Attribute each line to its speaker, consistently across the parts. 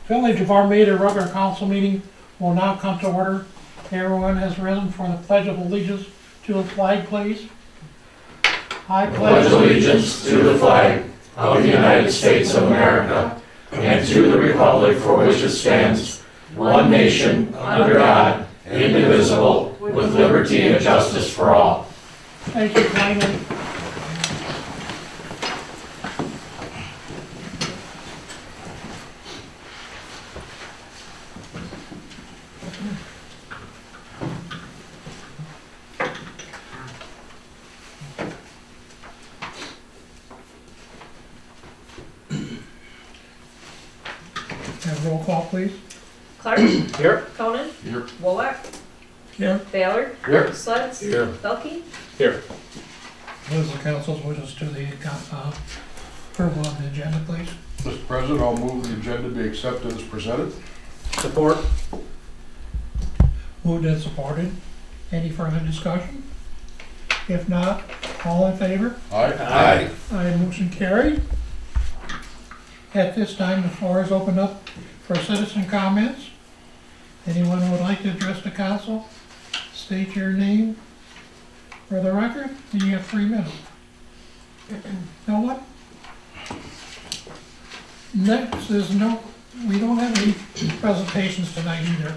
Speaker 1: Village of Armada regular council meeting will now come to order. Everyone has risen for the Pledge of Allegiance to the flag, please. I
Speaker 2: Pledge allegiance to the flag of the United States of America and to the republic for which it stands, one nation, under God, indivisible, with liberty and justice for all.
Speaker 1: Thank you kindly. Have roll call, please.
Speaker 3: Clark.
Speaker 2: Here.
Speaker 3: Conan.
Speaker 2: Here.
Speaker 3: Wolak.
Speaker 1: Here.
Speaker 3: Baylor.
Speaker 2: Here.
Speaker 3: Sledge.
Speaker 2: Here.
Speaker 3: Belkey.
Speaker 2: Here.
Speaker 1: Those are the council's wishes to the approval of the agenda, please.
Speaker 4: Mr. President, I'll move the agenda be accepted as presented.
Speaker 2: Support.
Speaker 1: Moved and supported. Any further discussion? If not, all in favor?
Speaker 4: Aye.
Speaker 1: Aye, motion carried. At this time, the floor is open up for citizen comments. Anyone who would like to address the council, state your name for the record, and you have 3 minutes. No one? Next is we don't have any presentations tonight either.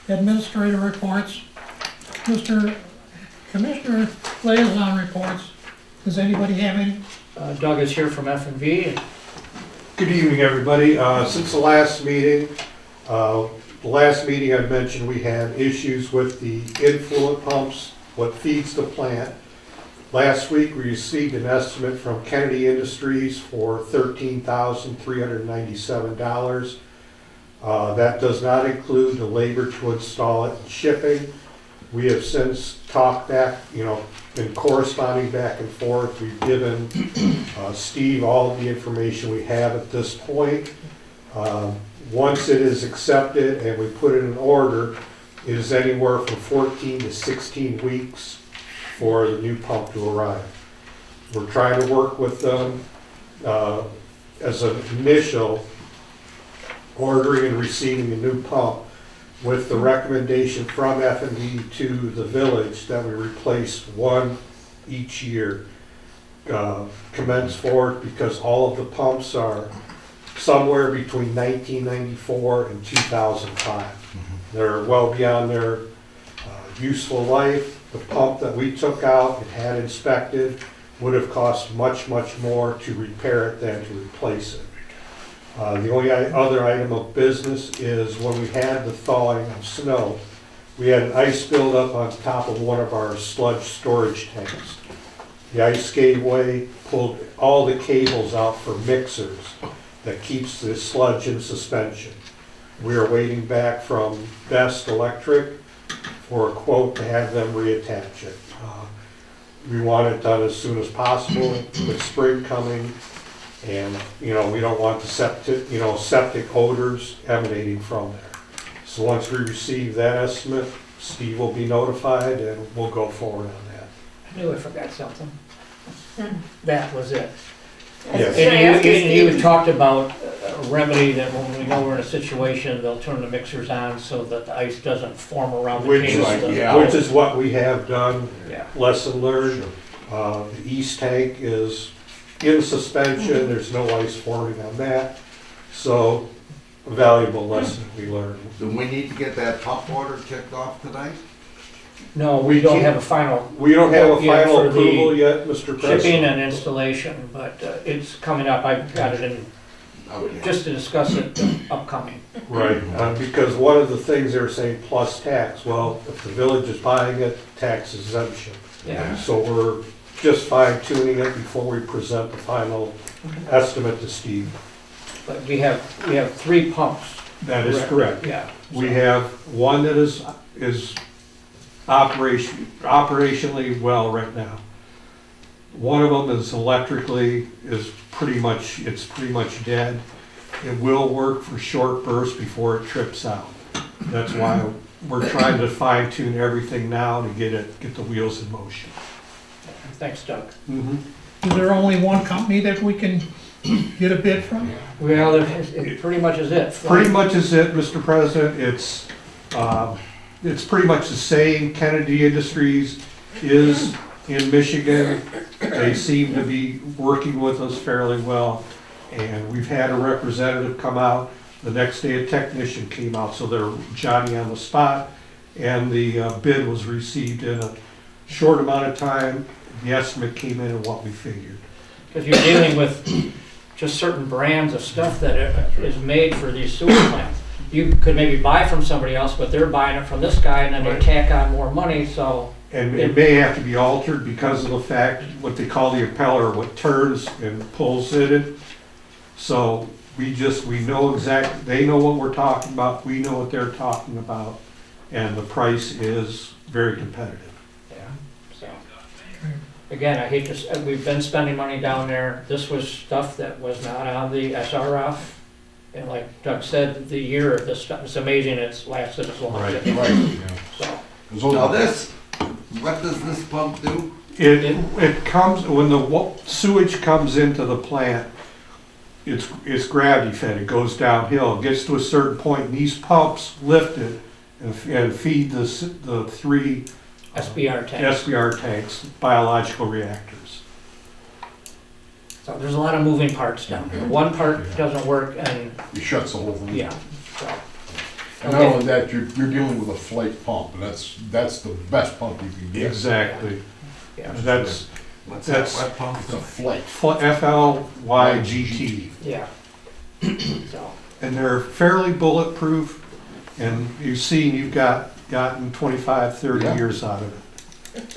Speaker 1: Administrator reports. Commissioner liaison reports. Does anybody have any?
Speaker 5: Doug is here from F&V.
Speaker 6: Good evening, everybody. Since the last meeting, I mentioned we had issues with the influent pumps, what feeds the plant. Last week, we received an estimate from Kennedy Industries for $13,397. That does not include the labor to install it and shipping. We have since talked back, been corresponding back and forth. We've given Steve all of the information we have at this point. Once it is accepted and we put it in order, it is anywhere from 14 to 16 weeks for the new pump to arrive. We're trying to work with them as an initial ordering and receiving a new pump with the recommendation from F&D to the village that we replace one each year. Commence forward because all of the pumps are somewhere between 1994 and 2005. They're well beyond their useful life. The pump that we took out and had inspected would have cost much, much more to repair it than to replace it. The only other item of business is when we had the thawing of snow, we had an ice buildup on top of one of our sludge storage tanks. The ice gave way, pulled all the cables out for mixers that keeps the sludge in suspension. We are waiting back from Best Electric for a quote to have them reattach it. We want it done as soon as possible with spring coming. And, we don't want the septic odors emanating from there. So once we receive that estimate, Steve will be notified and we'll go forward on that.
Speaker 5: I knew I forgot something. That was it.
Speaker 6: Yes.
Speaker 5: And you had talked about a remedy that when we know we're in a situation, they'll turn the mixers on so that the ice doesn't form around the
Speaker 6: Which
Speaker 5: cables.
Speaker 6: is what we have done.
Speaker 5: Yeah.
Speaker 6: Lesson learned. The east tank is in suspension, there's no ice forming on that. So, a valuable lesson we learned.
Speaker 7: Do we need to get that pump order kicked off tonight?
Speaker 5: No, we don't have a final
Speaker 6: We don't have a
Speaker 5: Yeah,
Speaker 6: final
Speaker 5: for the
Speaker 6: approval yet, Mr.
Speaker 5: shipping
Speaker 6: President.
Speaker 5: and installation, but it's coming up. I've got it in
Speaker 7: Okay.
Speaker 5: just to discuss it upcoming.
Speaker 6: Right, because one of the things they're saying plus tax, well, if the village is buying it, tax exemption.
Speaker 5: Yeah.
Speaker 6: So we're just fine tuning it before we present the final estimate to Steve.
Speaker 5: But we have 3 pumps.
Speaker 6: That is correct.
Speaker 5: Yeah.
Speaker 6: We have one that is operationally well right now. One of them is electrically pretty much dead. It will work for short bursts before it trips out. That's why we're trying to fine tune everything now to get the wheels in motion.
Speaker 5: Thanks, Doug.
Speaker 1: Is there only one company that we can get a bid from?
Speaker 5: Well, it pretty much is it.
Speaker 6: Pretty much is it, Mr. President. It's pretty much the same. Kennedy Industries is in Michigan. They seem to be working with us fairly well. And we've had a representative come out. The next day a technician came out, so they're Johnny on the spot. And the bid was received in a short amount of time. The estimate came in at what we figured.
Speaker 5: Because you're dealing with just certain brands of stuff that is made for these sewer plants. You could maybe buy from somebody else, but they're buying it from this guy and then they tack on more money, so.
Speaker 6: And it may have to be altered because of the fact, what they call the impeller, what turns and pulls in it. So we know exactly, they know what we're talking about, we know what they're talking about, and the price is very competitive.
Speaker 5: Yeah, so. Again, I hate to, we've been spending money down there. This was stuff that was not on the SRF. And like Doug said, the year of this stuff, it's amazing it's lasted as long as it
Speaker 4: Right,
Speaker 5: has.
Speaker 4: yeah.
Speaker 5: So,
Speaker 7: Now this, what does this pump do?
Speaker 6: It comes, when the sewage comes into the plant, it's gravity fed, it goes downhill, it gets to a certain point, and these pumps lift it and feed the three
Speaker 5: SBR tanks.
Speaker 6: SBR tanks, biological reactors.
Speaker 5: So there's a lot of moving parts down there. One part doesn't work and,
Speaker 4: It shuts the whole thing.
Speaker 5: yeah, so.
Speaker 4: And not only that, you're dealing with a flake pump, and that's the best pump you can get.
Speaker 6: Exactly.
Speaker 5: Yeah,
Speaker 6: That's
Speaker 7: What's
Speaker 6: That's-
Speaker 7: that, wet pump?
Speaker 4: It's a flake.
Speaker 6: FLYGT.
Speaker 5: yeah. So,
Speaker 6: And they're fairly bulletproof, and you've seen, you've gotten 25, 30
Speaker 4: Yeah.
Speaker 6: years out of it.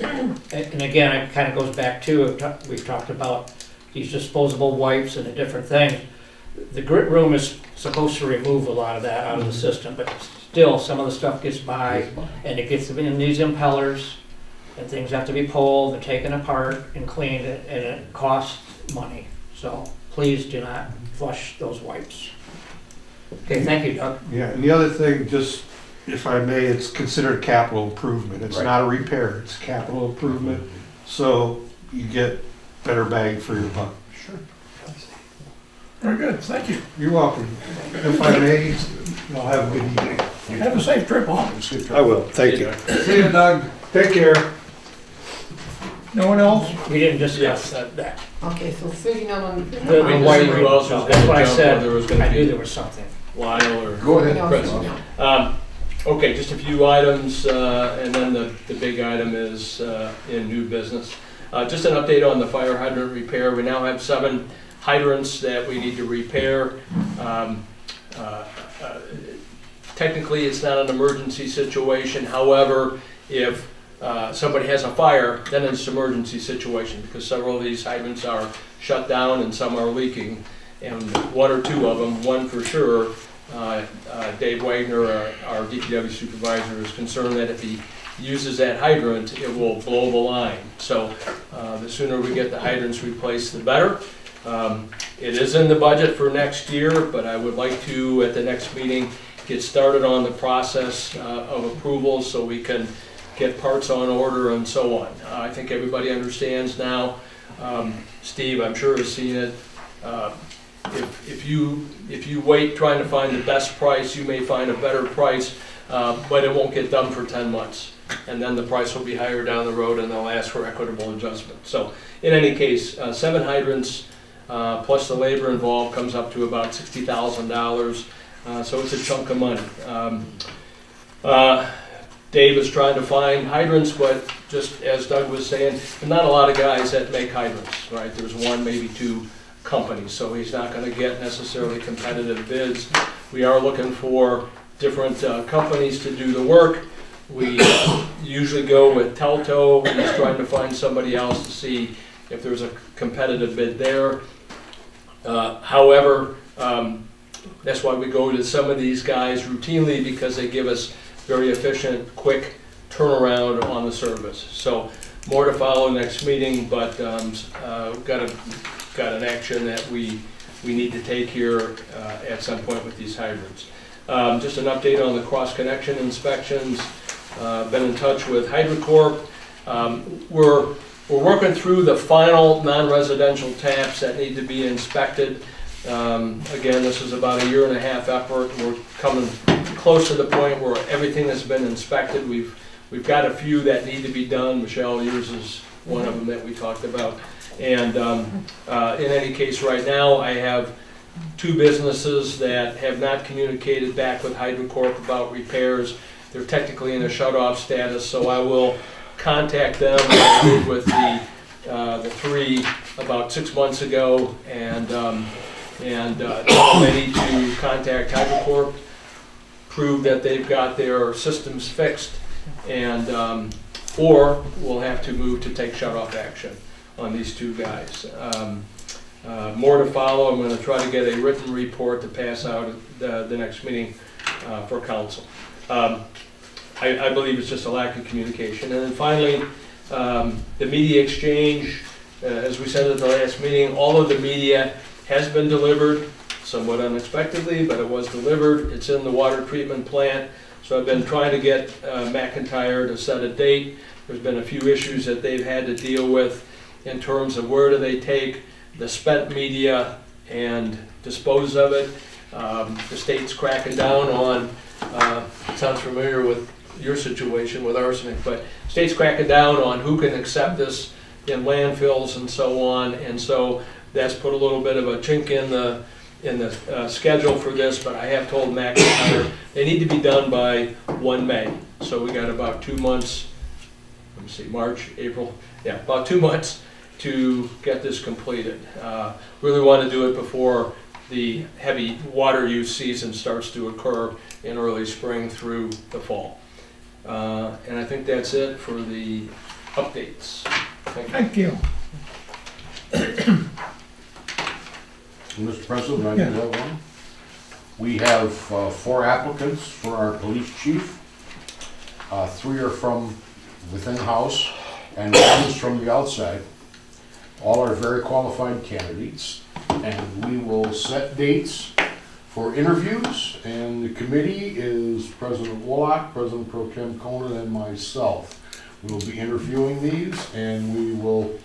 Speaker 5: and again, it kind of goes back to, we've talked about these disposable wipes and the different things. The grit room is supposed to remove a lot of that out of the system, but still, some of the stuff gets by, and it gets in these impellers, and things have to be pulled and taken apart and cleaned, and it costs money. So please do not flush those wipes. Okay, thank you, Doug.
Speaker 6: Yeah, and the other thing, just if I may, it's considered capital improvement. It's
Speaker 4: Right.
Speaker 6: not a repair, it's capital improvement, so you get better bang for your buck.
Speaker 4: Sure.
Speaker 1: Very good, thank you.
Speaker 6: You're welcome. If I may, y'all have a good evening.
Speaker 1: Have a safe trip home.
Speaker 6: I will, thank you.
Speaker 7: See you, Doug.
Speaker 6: Take care.
Speaker 1: No one else?
Speaker 5: We didn't discuss that.
Speaker 3: Okay, so figuring out on.
Speaker 5: The
Speaker 2: We didn't see
Speaker 5: wiring,
Speaker 2: who else was
Speaker 5: that's
Speaker 2: gonna
Speaker 5: what I
Speaker 2: jump,
Speaker 5: said.
Speaker 2: whether it was gonna
Speaker 5: I
Speaker 2: be-
Speaker 5: knew there was something.
Speaker 2: Lyle or
Speaker 4: Go ahead.
Speaker 2: Chris. Okay, just a few items, and then the big item is in new business. Just an update on the fire hydrant repair. We now have 7 hydrants that we need to repair. Technically, it's not an emergency situation. However, if somebody has a fire, then it's an emergency situation because several of these hydrants are shut down and some are leaking. And 1 or 2 of them, one for sure, Dave Wagner, our DPW supervisor, is concerned that if he uses that hydrant, it will blow the line. So the sooner we get the hydrants replaced, the better. It is in the budget for next year, but I would like to, at the next meeting, get started on the process of approval so we can get parts on order and so on. I think everybody understands now. Steve, I'm sure, has seen it. If you wait trying to find the best price, you may find a better price, but it won't get done for 10 months. And then the price will be higher down the road and they'll ask for equitable adjustment. So in any case, 7 hydrants plus the labor involved comes up to about $60,000. So it's a chunk of money. Dave is trying to find hydrants, but just as Doug was saying, there's not a lot of guys that make hydrants, right? There's 1, maybe 2 companies, so he's not going to get necessarily competitive bids. We are looking for different companies to do the work. We usually go with Telto. He's trying to find somebody else to see if there's a competitive bid there. However, that's why we go to some of these guys routinely, because they give us very efficient, quick turnaround on the service. So more to follow next meeting, but got an action that we need to take here at some point with these hydrants. Just an update on the cross-connection inspections. Been in touch with HydroCorp. We're
Speaker 8: we're working through the final non-residential taps that need to be inspected. Again, this is about a 1.5-year effort. We're coming close to the point where everything has been inspected. We've got a few that need to be done. Michelle, yours is one of them that we talked about. And in any case, right now, I have 2 businesses that have not communicated back with Hydrant Corp about repairs. They're technically in a shut-off status, so I will contact them. I did with the 3 about 6 months ago, and they need to contact Hydrant Corp, prove that they've got their systems fixed, and or we'll have to move to take shut-off action on these 2 guys. More to follow. I'm going to try to get a written report to pass out at the next meeting for council. I believe it's just a lack of communication. And then finally, the media exchange, as we said at the last meeting, all of the media has been delivered, somewhat unexpectedly, but it was delivered. It's in the water treatment plant. So I've been trying to get McIntyre to set a date. There's been a few issues that they've had to deal with in terms of where do they take the spent media and dispose of it. The state's cracking down on, sounds familiar with your situation with arsenic, but state's cracking down on who can accept this in landfills and so on. And so that's put a little bit of a chink in the schedule for this, but I have told McIntyre they need to be done by 1 May. So we got about 2 months, let me see, March, April, yeah, about 2 months to get this completed. Really want to do it before the heavy water use season starts to occur in early spring through the fall. And I think that's it for the updates. Thank you.
Speaker 1: Thank you.
Speaker 4: Mr. President, I do have one. We have 4 applicants for our police chief. 3 are from within the house, and 1 is from the outside. All are very qualified candidates, and we will set dates for interviews, and the committee is President Wolak, President Pro Tem Conan, and myself. We will be interviewing these, and we will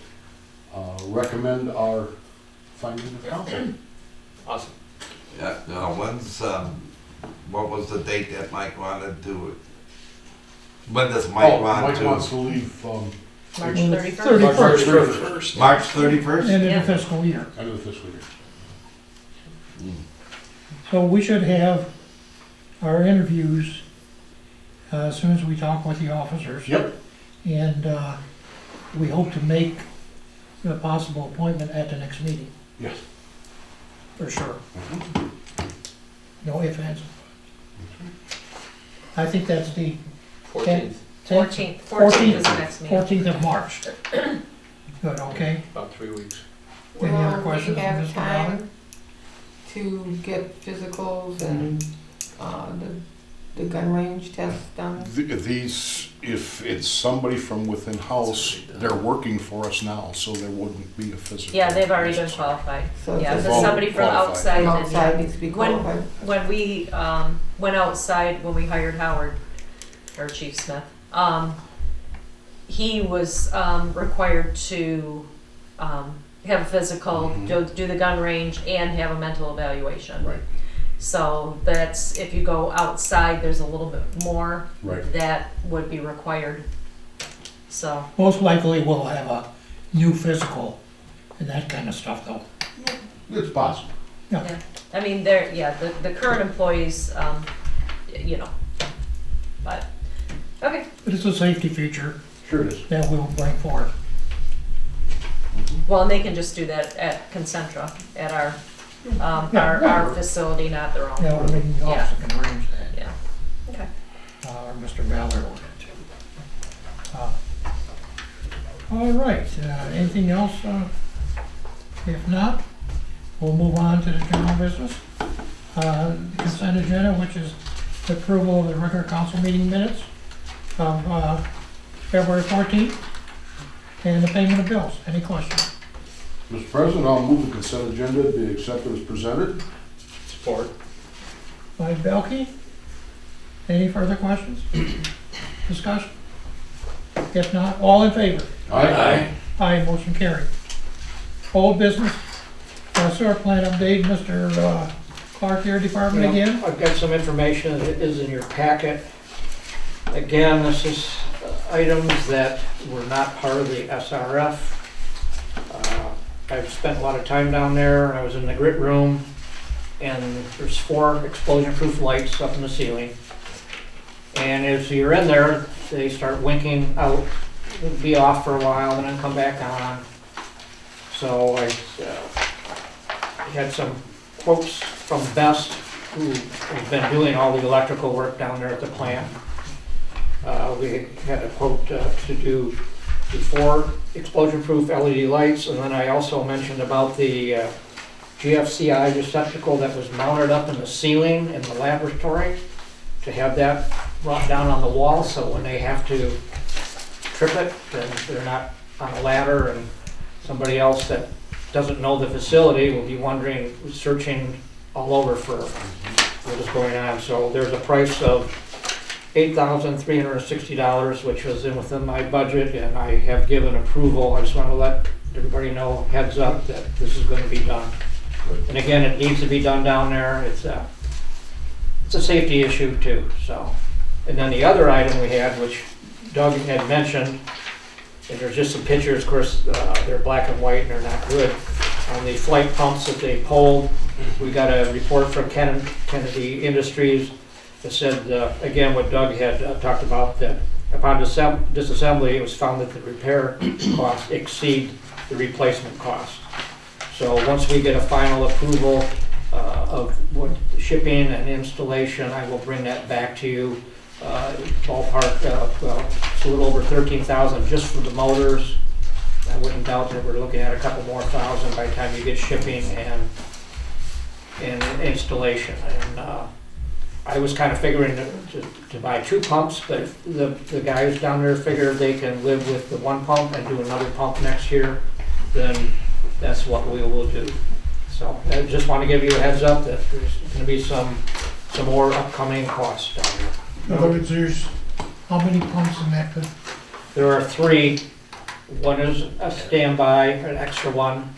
Speaker 4: recommend our findings of council.
Speaker 8: Awesome.
Speaker 7: Yeah, now what was the date that Mike wanted to, when does Mike want
Speaker 4: Mike
Speaker 7: to?
Speaker 4: wants to leave
Speaker 3: March
Speaker 1: Well,
Speaker 3: 31st.
Speaker 1: 31st.
Speaker 7: March 31st?
Speaker 1: End of
Speaker 3: Yeah.
Speaker 1: the fiscal year.
Speaker 4: end of the fiscal year.
Speaker 1: So we should have our interviews as soon as we talk with the officers.
Speaker 4: Yep.
Speaker 1: And we hope to make a possible appointment at the next meeting,
Speaker 4: Yes.
Speaker 1: for sure. No ifs, ands, or buts. I think that's the
Speaker 8: 14th,
Speaker 3: 14th is the next meeting.
Speaker 1: 14th of March. Good, okay.
Speaker 8: about 3 weeks.
Speaker 1: Any other
Speaker 3: Well,
Speaker 1: questions
Speaker 3: we
Speaker 1: from
Speaker 3: have
Speaker 1: Mr. Ballard?
Speaker 3: time to get physicals and the gun range tests done.
Speaker 4: These, if it's somebody from within house, they're working for us now, so there wouldn't be a physical.
Speaker 9: Yeah, they've already been qualified.
Speaker 3: So
Speaker 9: Yeah,
Speaker 3: if
Speaker 9: so
Speaker 4: Well,
Speaker 9: somebody from
Speaker 4: qualified.
Speaker 9: outside.
Speaker 3: From
Speaker 9: did
Speaker 3: outside
Speaker 9: that.
Speaker 3: needs to be
Speaker 9: When-
Speaker 3: qualified.
Speaker 9: When we went outside, when we hired Howard, or Chief Smith, he was required to have a physical, do the gun range, and have a mental evaluation.
Speaker 4: Right,
Speaker 9: So that's, if you go outside, there's a little bit more
Speaker 4: right.
Speaker 9: that would be required. So,
Speaker 1: Most likely we'll have a new physical and that kind of stuff though.
Speaker 4: It's possible.
Speaker 9: yeah, I mean, they're, yeah, the current employees, you know, but, okay.
Speaker 1: But it's a safety feature
Speaker 4: Sure it is.
Speaker 1: that we'll bring forth.
Speaker 9: Well, and they can just do that at Concentra, at our facility, not their own.
Speaker 1: Yeah, we're making the officer can arrange that.
Speaker 9: Yeah, okay.
Speaker 1: Or Mr. Ballard will get to. All right, anything else? If not, we'll move on to the general business. Consent agenda, which is the approval of the regular council meeting minutes of February 14th, and the payment of bills. Any questions?
Speaker 4: Mr. President, I'll move the consent agenda be accepted as presented.
Speaker 8: Support.
Speaker 1: By Belkey. Any further questions? Discussion? If not, all in favor?
Speaker 4: Aye.
Speaker 1: Aye, motion carried. Old business, sewer plant update, Mr. Clark, your department again?
Speaker 5: I've got some information that is in your packet. Again, this is items that were not part of the SRF. I've spent a lot of time down there. I was in the grit room, and there's 4 explosion-proof lights up in the ceiling. And as you're in there, they start winking out. It'll be off for a while and then come back on. So I had some quotes from Best, who has been doing all the electrical work down there at the plant. We had a quote to do the 4 explosion-proof LED lights, and then I also mentioned about the GFCI receptacle that was mounted up in the ceiling in the laboratory, to have that brought down on the wall, so when they have to trip it, then they're not on a ladder, and somebody else that doesn't know the facility will be wondering, searching all over for what is going on. So there's a price of $8,360, which was within my budget, and I have given approval. I just want to let everybody know, heads up, that this is going to be done. And again, it needs to be done down there. It's a safety issue too. So, and then the other item we had, which Doug had mentioned, and there's just some pictures. Of course, they're black and white and they're not good. On the flight pumps that they pulled, we got a report from Kennedy Industries that said, again, what Doug had talked about, that upon disassembly, it was found that the repair costs exceed the replacement cost. So once we get a final approval of what shipping and installation, I will bring that back to you. Ballpark, well, it's a little over 13,000 just for the motors. I wouldn't doubt that we're looking at a couple more thousand by the time you get shipping and installation. And I was kind of figuring to buy 2 pumps, but if the guys down there figure they can live with the 1 pump and do another pump next year, then that's what we will do. So I just want to give you a heads up that there's going to be some more upcoming costs down there.
Speaker 1: In other words, there's, how many pumps in that?
Speaker 5: There are 3. One is a standby, an extra one,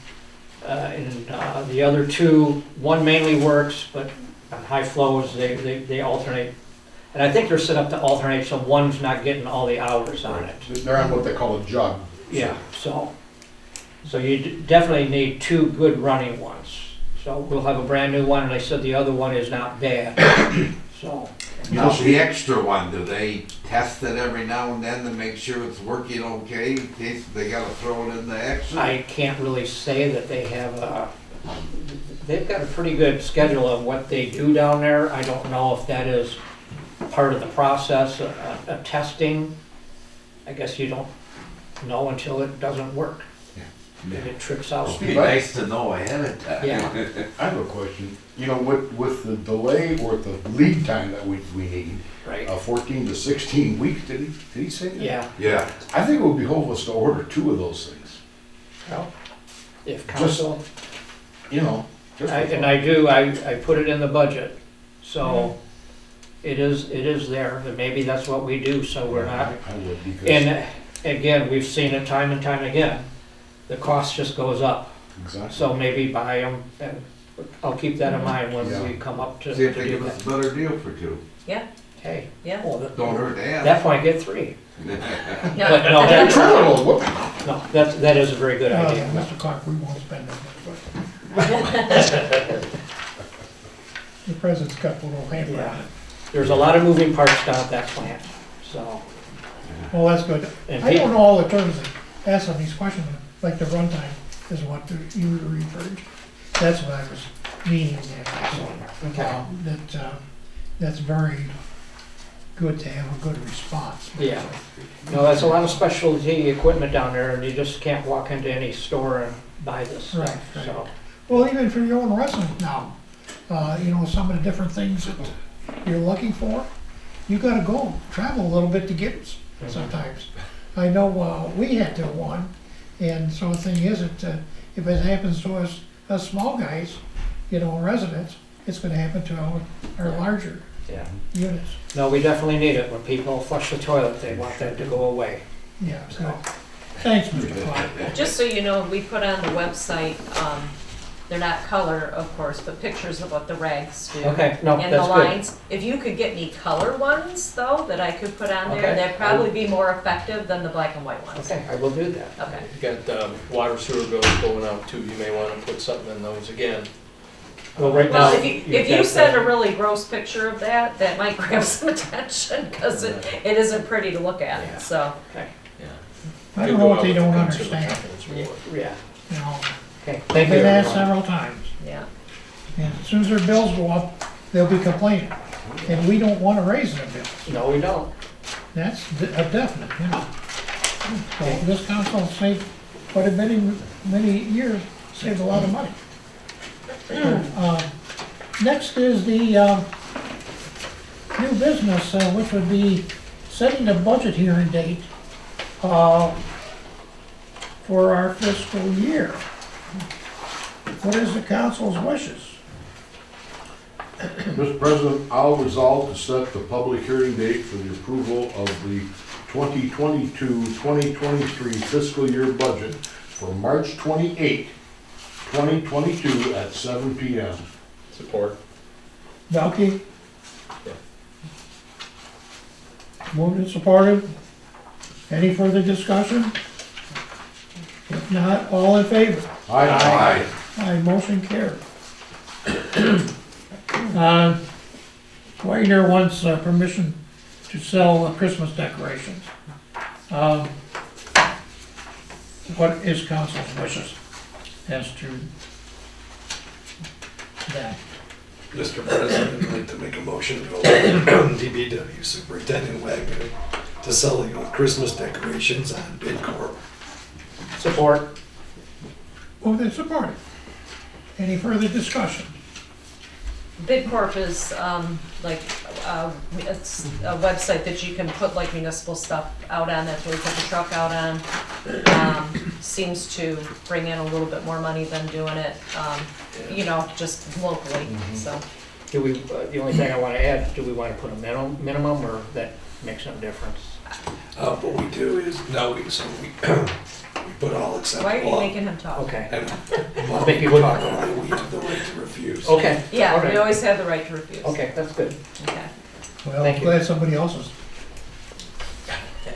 Speaker 5: and the other 2, one mainly works, but on high flows they alternate. And I think they're set up to alternate, so one's not getting all the hours on it.
Speaker 4: They're on what they call a jug.
Speaker 5: Yeah, so you definitely need 2 good running ones. So we'll have a brand new one, and they said the other one is not bad. So.
Speaker 7: Now, the extra one, do they test it every now and then to make sure it's working okay, in case they gotta throw it in the extra?
Speaker 5: I can't really say that they have they've got a pretty good schedule of what they do down there. I don't know if that is part of the process, a testing. I guess you don't know until it doesn't work. And it trips out.
Speaker 7: It'd be nice to know ahead of time.
Speaker 5: Yeah.
Speaker 4: I have a question. You know, with the delay or the lead time that we need,
Speaker 5: Right.
Speaker 4: 14 to 16 weeks, did he say that?
Speaker 5: Yeah.
Speaker 7: Yeah.
Speaker 4: I think it would be hopeless to order 2 of those things.
Speaker 5: Well, if council,
Speaker 4: You know, just for fun.
Speaker 5: I put it in the budget, so it is there, and maybe that's what we do, so we're not.
Speaker 4: I would, because
Speaker 5: And again, we've seen it time and time again, the cost just goes up,
Speaker 4: exactly.
Speaker 5: so maybe buy them, and I'll keep that in mind when
Speaker 4: Yeah.
Speaker 5: we come up to
Speaker 7: See if they
Speaker 5: do
Speaker 7: give us
Speaker 5: that.
Speaker 7: a better deal for 2.
Speaker 5: Hey,
Speaker 9: Yeah.
Speaker 5: well,
Speaker 7: Don't hurt to
Speaker 5: at
Speaker 7: ask.
Speaker 5: that point, get 3.
Speaker 9: Yeah.
Speaker 5: But no,
Speaker 4: They're
Speaker 5: that,
Speaker 4: criminal. What?
Speaker 5: no, that is a very good idea.
Speaker 1: Mr. Clark, we won't spend that much, but the president's got a little hammer on
Speaker 5: Yeah.
Speaker 1: it.
Speaker 5: There's a lot of moving parts down at that plant, so.
Speaker 1: Well, that's good.
Speaker 5: And
Speaker 1: I don't
Speaker 5: people,
Speaker 1: know all the terms that ask on these questions, like the runtime is what you referred to. That's what I was meaning there. So,
Speaker 5: okay,
Speaker 1: that's very good to have a good response.
Speaker 5: yeah. No, that's a lot of specialty equipment down there, and you just can't walk into any store and buy this stuff,
Speaker 1: Right, right.
Speaker 5: so.
Speaker 1: Well, even for your own resident now, some of the different things that you're looking for, you gotta go, travel a little bit to get it sometimes. I know, we had to one, and so the thing is that, if it happens to us small guys, residents, it's gonna happen to our larger
Speaker 5: Yeah.
Speaker 1: units.
Speaker 5: No, we definitely need it. When people flush the toilet, they want that to go away.
Speaker 1: Yeah, so, Thanks, Mr. Clark.
Speaker 9: Just so you know, we put on the website, they're not color, of course, but pictures of what the rags do.
Speaker 5: Okay, no,
Speaker 9: And the
Speaker 5: that's good.
Speaker 9: lines. If you could get me color ones, though, that I could put on there,
Speaker 5: Okay.
Speaker 9: that'd probably be more effective than the black and white ones.
Speaker 5: Okay, I will do that.
Speaker 9: Okay.
Speaker 8: You got water sewer bills going out too, you may want to put something in those again.
Speaker 5: Well, right now.
Speaker 9: Well, if you send a really gross picture of that, that might grab some attention, because it isn't pretty to look
Speaker 5: Yeah.
Speaker 9: at, so.
Speaker 8: Yeah.
Speaker 1: I don't know what they don't understand,
Speaker 5: Yeah,
Speaker 1: you know.
Speaker 5: okay, thank you.
Speaker 1: They've asked
Speaker 5: everyone.
Speaker 1: several times,
Speaker 9: Yeah.
Speaker 1: and as soon as their bills go up, they'll be complaining. And we don't wanna raise their bills.
Speaker 5: No, we don't.
Speaker 1: That's a definite, you know. So this council saved quite a many years, saved a lot of money. Next is the new business, which would be setting the budget hearing date for our fiscal year. What is the council's wishes?
Speaker 4: Mr. President, I'll resolve to set the public hearing date for the approval of the 2022-2023 fiscal year budget for March 28, 2022 at 7 p.m.
Speaker 8: Support.
Speaker 1: Belkey? Moved and supported. Any further discussion? If not, all in favor?
Speaker 4: Aye.
Speaker 1: Aye, motion carried. Wagner wants permission to sell Christmas decorations. What is council's wishes as to that?
Speaker 2: Mr. President, I'd like to make a motion to allow DPW Superintendent Wagner to sell the Christmas decorations on bid corp.
Speaker 5: Support.
Speaker 1: Moved and supported. Any further discussion?
Speaker 9: BidCorp is it's a website that you can put like municipal stuff out on. That's where we put the truck out on. Seems to bring in a little bit more money than doing it, just locally. So
Speaker 5: Do we, the only thing I want to add, do we want to put a minimum or that makes no difference?
Speaker 2: What we do is, we put all acceptable.
Speaker 9: why are you making him talk?
Speaker 5: Okay.
Speaker 2: And
Speaker 5: I think you would.
Speaker 2: we have the right to refuse.
Speaker 5: Okay.
Speaker 9: Yeah,
Speaker 5: Okay.
Speaker 9: we always have the right to refuse.
Speaker 5: Okay, that's good.
Speaker 9: Okay.
Speaker 1: Well,
Speaker 5: Thank you.
Speaker 1: glad somebody else is.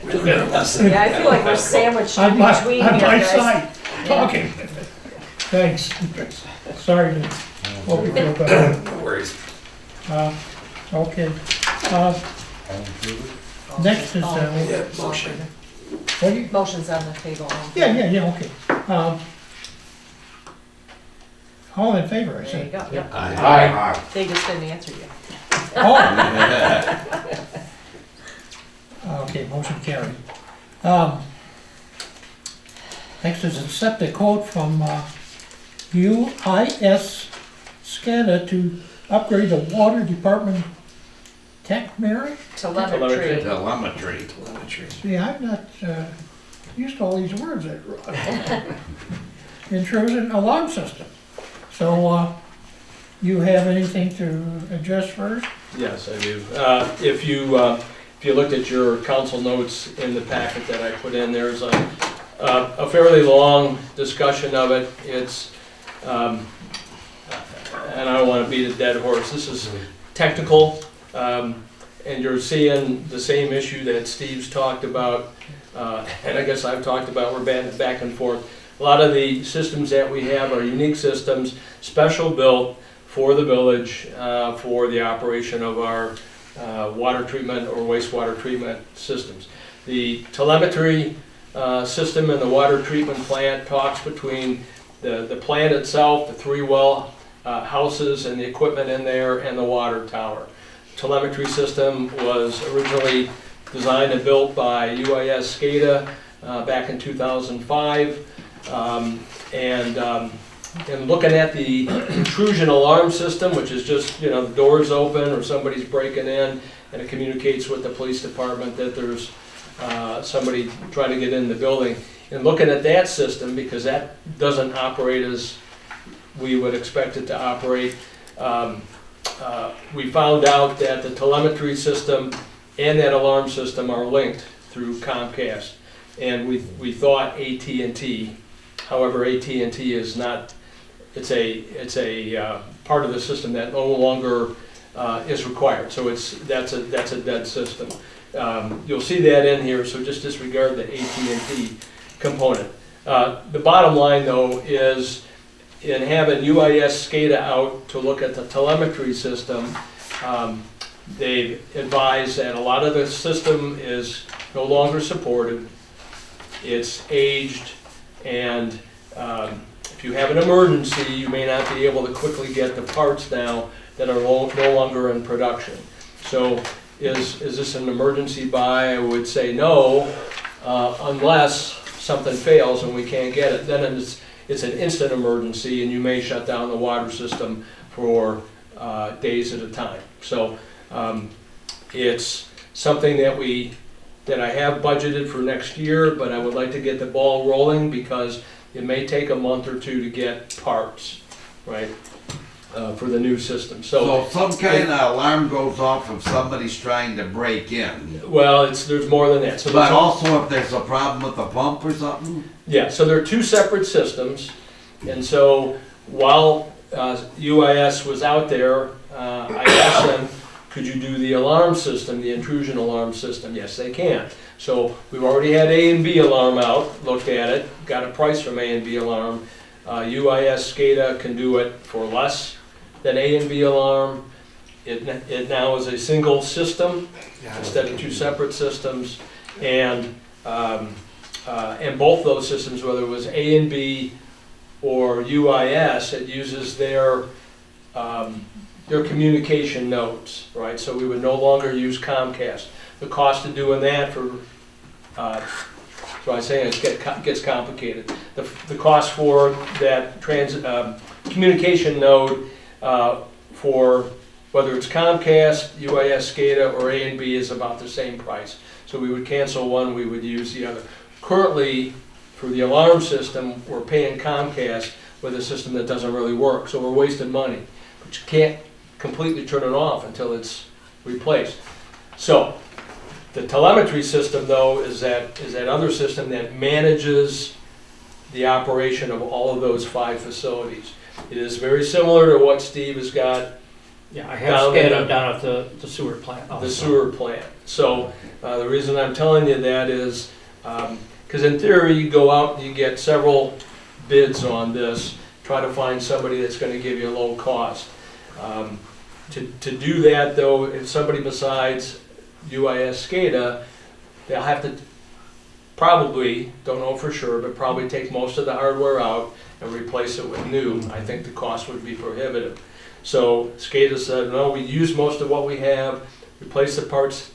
Speaker 2: We don't have less than-
Speaker 9: Yeah, I feel like we're sandwiched in
Speaker 1: On my
Speaker 9: between here, guys.
Speaker 1: side, talking. Thanks. Sorry to, hope you feel better.
Speaker 2: No worries.
Speaker 1: Okay.
Speaker 4: All in favor?
Speaker 1: Next is,
Speaker 2: Yeah, motion.
Speaker 1: what do you,
Speaker 9: Motion's on the table.
Speaker 1: yeah, okay. All in favor, I
Speaker 9: There you
Speaker 1: said.
Speaker 9: go. Yep.
Speaker 4: Aye.
Speaker 9: They just didn't answer you.
Speaker 1: Oh. Okay, motion carried. Next is accept a quote from UIS SCADA to upgrade the water department tech, Mary?
Speaker 9: Telemetry.
Speaker 7: Telemetry.
Speaker 1: See, I'm not used to all these words. Intrusion alarm system. So, you have anything to address first?
Speaker 8: Yes, I do. If you looked at your council notes in the packet that I put in, there's a fairly long discussion of it. It's, and I don't want to beat a dead horse. This is technical, and you're seeing the same issue that Steve's talked about, and I guess I've talked about. We're back and forth. A lot of the systems that we have are unique systems, special built for the village, for the operation of our water treatment or wastewater treatment systems. The telemetry system in the water treatment plant talks between the plant itself, the 3 well houses and the equipment in there, and the water tower. Telemetry system was originally designed and built by UIS SCADA back in 2005. And looking at the intrusion alarm system, which is just, the doors open or somebody's breaking in, and it communicates with the police department that there's somebody trying to get in the building. And looking at that system, because that doesn't operate as we would expect it to operate, we found out that the telemetry system and that alarm system are linked through Comcast. and we thought AT&T. However, AT&T is not, it's a part of the system that no longer is required, so that's a dead system. You'll see that in here, so just disregard the AT&T component. The bottom line, though, is in having UIS SCADA out to look at the telemetry system, they've advised that a lot of the system is no longer supported, it's aged, and if you have an emergency, you may not be able to quickly get the parts now that are no longer in production. So is this an emergency buy? I would say no, unless something fails and we can't get it. Then it's an instant emergency, and you may shut down the water system for days at a time. So it's something that I have budgeted for next year, but I would like to get the ball rolling because it may take a month or two to get parts, right, for the new system.
Speaker 7: So some kind of alarm goes off if somebody's trying to break in.
Speaker 8: Well, there's more than that. So
Speaker 7: But also if there's a problem with the pump or something?
Speaker 8: yeah, so there are two separate systems, and so while UIS was out there, I asked them, could you do the alarm system, the intrusion alarm system? Yes, they can. So we've already had A and B alarm out, looked at it, got a price from A and B alarm. UIS SCADA can do it for less than A and B alarm. It now is a single system instead of two separate systems, and both those systems, whether it was A and B or UIS, it uses their communication nodes, right? So we would no longer use Comcast. The cost of doing that so I'm saying it gets complicated. The cost for that communication node for whether it's Comcast, UIS SCADA, or A and B is about the same price. So we would cancel one, we would use the other. Currently, for the alarm system, we're paying Comcast with a system that doesn't really work, so we're wasting money. But you can't completely turn it off until it's replaced. So the telemetry system, though, is that other system that manages the operation of all of those 5 facilities. It is very similar to what Steve has got.
Speaker 5: Yeah, I have SCADA down at the sewer plant.
Speaker 8: The sewer plant. So the reason I'm telling you that is because in theory you go out and you get several bids on this, try to find somebody that's going to give you a low cost. To do that, though, if somebody besides UIS SCADA, they'll have to probably, don't know for sure, but probably take most of the hardware out and replace it with new. I think the cost would be prohibitive. So SCADA said, no, we use most of what we have, replace the parts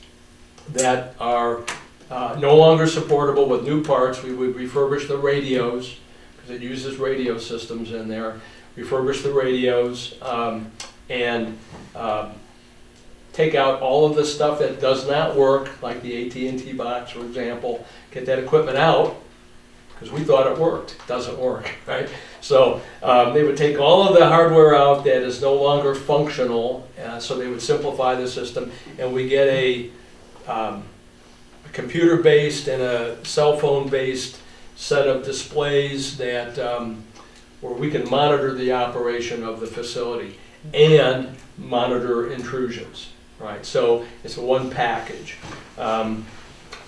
Speaker 8: that are no longer supportable with new parts. We would refurbish the radios, because it uses radio systems in there, refurbish the radios, and take out all of the stuff that does not work, like the AT&T box, for example, get that equipment out, because we thought it worked. It doesn't work, right? So they would take all of the hardware out that is no longer functional, so they would simplify the system, and we get a computer-based and a cell phone-based set of displays that where we can monitor the operation of the facility and monitor intrusions, right? So it's a one package.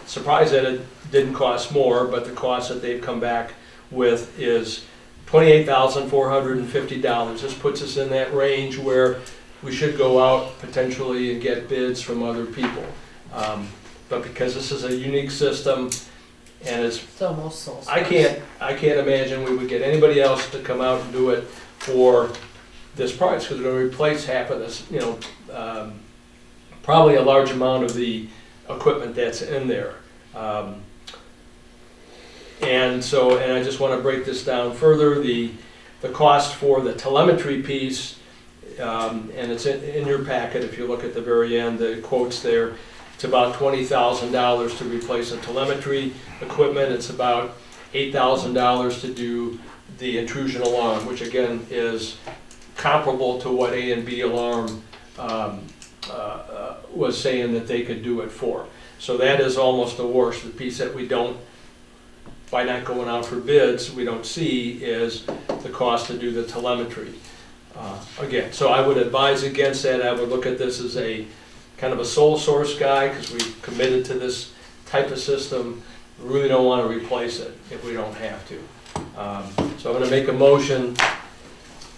Speaker 8: Surprised that it didn't cost more, but the cost that they've come back with is $28,450. This puts us in that range where we should go out potentially and get bids from other people. But because this is a unique system and it's
Speaker 9: almost sole source.
Speaker 8: I can't imagine we would get anybody else to come out and do it for this price, because we're going to replace half of this, probably a large amount of the equipment that's in there. And I just want to break this down further. The cost for the telemetry piece, and it's in your packet if you look at the very end, the quotes there, it's about $20,000 to replace the telemetry equipment. It's about $8,000 to do the intrusion alarm, which again is comparable to what A and B alarm was saying that they could do it for. So that is almost the worst, the piece that we don't by not going out for bids, we don't see is the cost to do the telemetry. Again, so I would advise against that. I would look at this as a kind of a sole source guy, because we've committed to this type of system. We really don't want to replace it if we don't have to. So I'm going to make a motion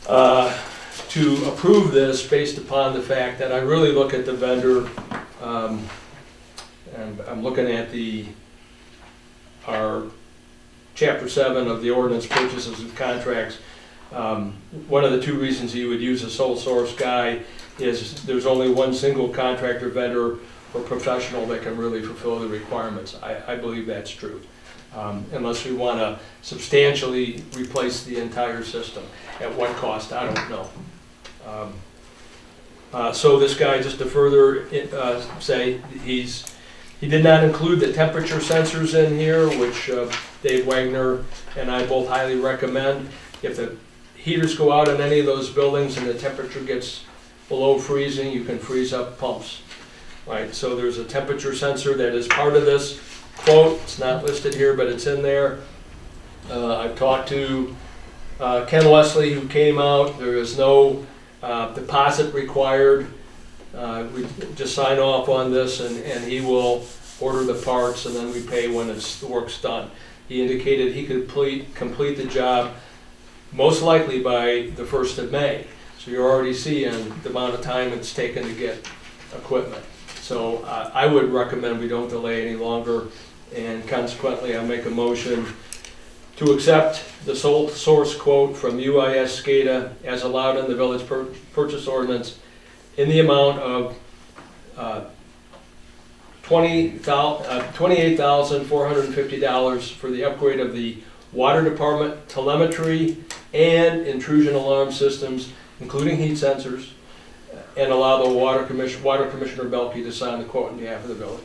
Speaker 8: to approve this based upon the fact that I really look at the vendor, and I'm looking at our Chapter 7 of the ordinance, purchases and contracts. One of the two reasons you would use a sole source guy is there's only one single contractor, vendor, or professional that can really fulfill the requirements. I believe that's true. Unless we want to substantially replace the entire system. At what cost, I don't know. So this guy, just to further say, he did not include the temperature sensors in here, which Dave Wagner and I both highly recommend. If the heaters go out in any of those buildings and the temperature gets below freezing, you can freeze up pumps. Right, so there's a temperature sensor that is part of this quote. It's not listed here, but it's in there. I've talked to Ken Wesley, who came out. There is no deposit required. We just sign off on this, and he will order the parts, and then we pay when the work's done. He indicated he could complete the job most likely by the 1st of May. So you're already seeing the amount of time it's taken to get equipment. So I would recommend we don't delay any longer, and consequently I'll make a motion to accept the sole source quote from UIS SCADA as allowed in the village purchase ordinance in the amount of $28,450 for the upgrade of the water department telemetry and intrusion alarm systems, including heat sensors, and allow the water commissioner Belkey to sign the quote on behalf of the village.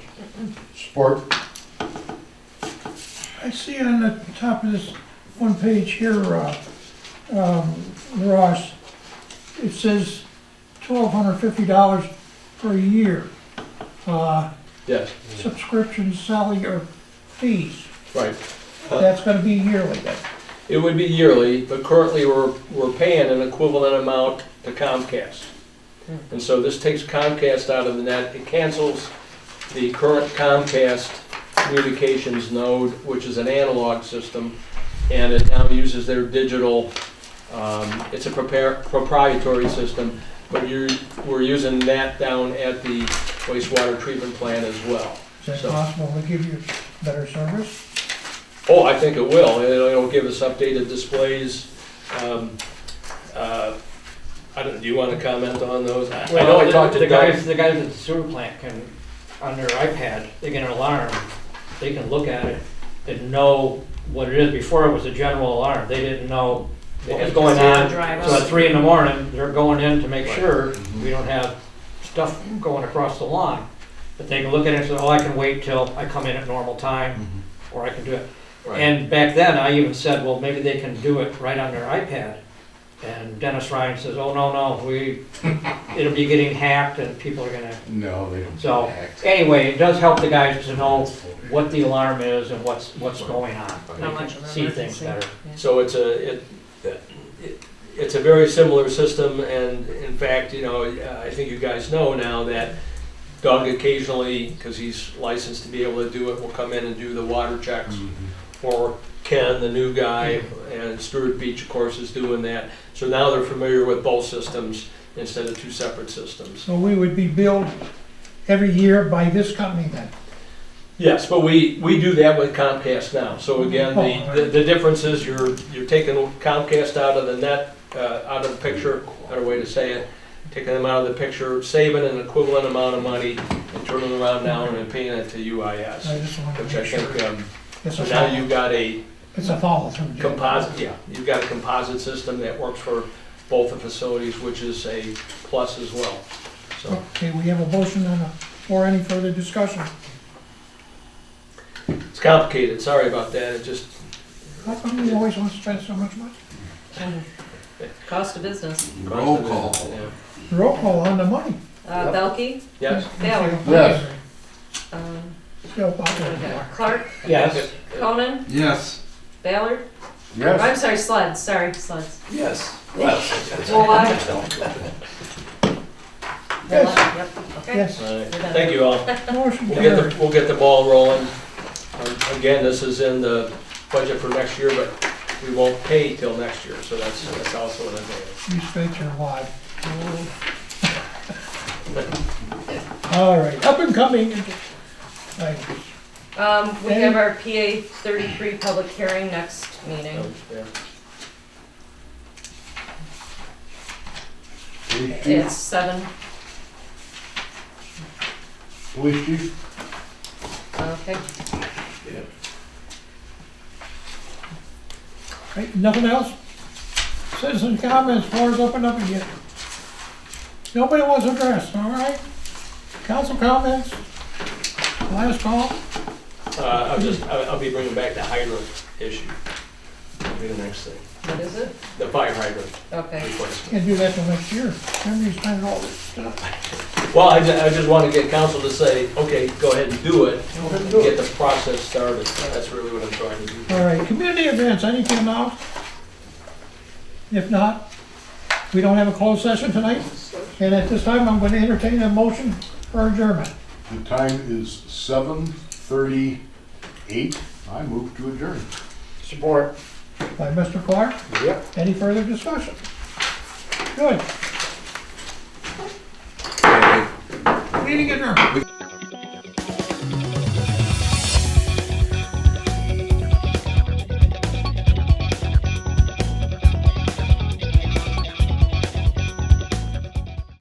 Speaker 4: Support.
Speaker 1: I see on the top of this one page here, Ross, it says $1,250 per year.
Speaker 8: Yes.
Speaker 1: Subscription, selling, or fees.
Speaker 8: Right.
Speaker 1: That's gonna be yearly then.
Speaker 8: It would be yearly, but currently we're paying an equivalent amount to Comcast. And so this takes Comcast out of the net. It cancels the current Comcast communications node, which is an analog system, and it now uses their digital, it's a proprietary system, but we're using that down at the wastewater treatment plant as well.
Speaker 1: Is that possible to give you better service?
Speaker 8: Oh, I think it will. It'll give us updated displays. Do you want to comment on those? I know I talked to
Speaker 5: the
Speaker 8: Doug.
Speaker 5: guys at the sewer plant can, on their iPad, they get an alarm, they can look at it and know what it is. Before it was a general alarm, they didn't know what was going on. So at 3 in the morning, they're going in to make sure we don't have stuff going across the lawn. But they can look at it and say, oh, I can wait till I come in at normal time, or I can do it.
Speaker 8: Right.
Speaker 5: And back then, I even said, well, maybe they can do it right on their iPad. And Dennis Ryan says, oh, no, it'll be getting hacked and people are gonna.
Speaker 4: No, they don't.
Speaker 5: So, anyway, it does help the guys to know what the alarm is and what's going on.
Speaker 9: How much of an
Speaker 5: See things
Speaker 9: emergency.
Speaker 5: better.
Speaker 8: So it's a very similar system, and in fact, I think you guys know now that Doug occasionally, because he's licensed to be able to do it, will come in and do the water checks. Or Ken, the new guy, and Stewart Beach, of course, is doing that. So now they're familiar with both systems instead of 2 separate systems.
Speaker 1: So we would be billed every year by this company then?
Speaker 8: Yes, but we do that with Comcast now. So again, the difference is you're taking Comcast out of the net, out of the picture, better way to say it, taking them out of the picture, saving an equivalent amount of money, and turning them around now and paying it to UIS.
Speaker 1: I just wanted to
Speaker 8: Which I
Speaker 1: make sure.
Speaker 8: think,
Speaker 1: It's
Speaker 8: so
Speaker 1: a
Speaker 8: now
Speaker 1: follow-
Speaker 8: you've got a
Speaker 1: It's a follow through.
Speaker 8: composite, you've got a composite system that works for both the facilities, which is a plus as well. So
Speaker 1: Okay, we have a motion on the floor. Any further discussion?
Speaker 8: it's complicated, sorry about that, it just,
Speaker 1: How come you always want to spend so much money?
Speaker 9: Cost of business.
Speaker 7: Roll call.
Speaker 8: yeah.
Speaker 1: Roll call on the money.
Speaker 9: Belkey?
Speaker 8: Yes,
Speaker 9: Bailey?
Speaker 4: Yes.
Speaker 1: Still popular.
Speaker 9: Clark,
Speaker 5: Yes.
Speaker 9: Conan,
Speaker 7: Yes.
Speaker 9: Ballard,
Speaker 4: Yes,
Speaker 9: I'm sorry, Sleds,
Speaker 2: Yes.
Speaker 9: Walleye.
Speaker 1: Yes.
Speaker 9: Yep, okay.
Speaker 1: Yes,
Speaker 8: All right.
Speaker 9: We're done.
Speaker 8: Thank you all.
Speaker 1: motion
Speaker 8: We'll get
Speaker 1: carried.
Speaker 8: we'll get the ball rolling. Again, this is in the budget for next year, but we won't pay till next year, so that's also an advantage.
Speaker 1: You speak your why. All right, up and coming. items.
Speaker 9: We have our PA 33 public hearing next meeting.
Speaker 8: Yeah.
Speaker 4: police chief,
Speaker 9: It's 7,
Speaker 4: police chief,
Speaker 9: okay.
Speaker 1: Right, nothing else? Citizen comments, floor is open up again. Nobody wants to address, all right? Council comments? Last call?
Speaker 8: I'll be bringing back the hydrant issue. That'll be the next thing.
Speaker 9: What is it?
Speaker 8: The fire hydrant
Speaker 9: Okay.
Speaker 8: replacement.
Speaker 1: Can't do that till next year. Remember you spent all this stuff.
Speaker 8: Well, I just want to get council to say, okay, go ahead and do it, and get the process started. That's really what I'm trying to do.
Speaker 1: All right, community events, anything else? If not, we don't have a closed session tonight. And at this time, I'm going to entertain a motion for adjournment.
Speaker 4: the time is 7:38. I move to adjourn.
Speaker 5: Support.
Speaker 1: By Mr. Clark.
Speaker 5: Yep.
Speaker 1: Any further discussion? Good. Meeting adjourned.